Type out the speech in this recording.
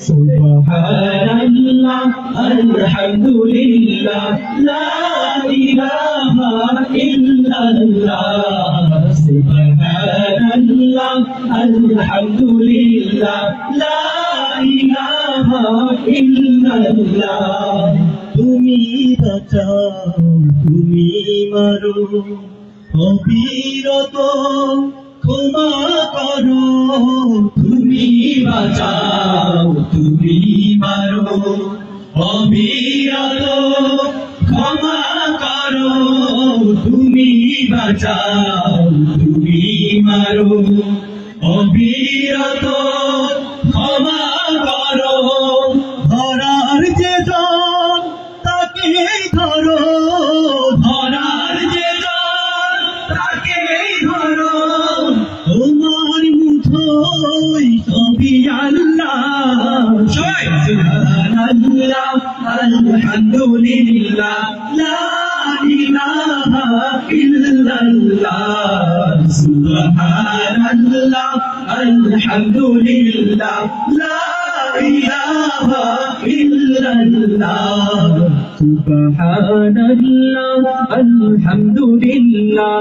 সুবহানাল্লাহ আলহামদুলিল্লাহ লা ইলাহা ইল্লাল্লাহ সুবহানাল্লাহ আলহামদুলিল্লাহ লা ইলাহা ইল্লাল্লাহ তুমি বাঁচাও তুমি মারো অবিরত ক্ষমা করো তুমি বাঁচাও তুমি মারো অবিরত ক্ষমা করো তুমি বাঁচাও তুমি মারো অবিরত ক্ষমা করো ধরার যে জন তাকেই ধরো ধরার যে জন তাকেই ধরো তোমার মুঠোয় সবই আল্লাহ সুবহানাল্লাহ আলহামদুলিল্লাহ লা ইলাহা ইল্লাল্লাহ সুবহানাল্লাহ আলহামদুলিল্লাহ লা ইলাহা ইল্লাল্লাহ সুবহানাল্লাহ আলহামদুলিল্লাহ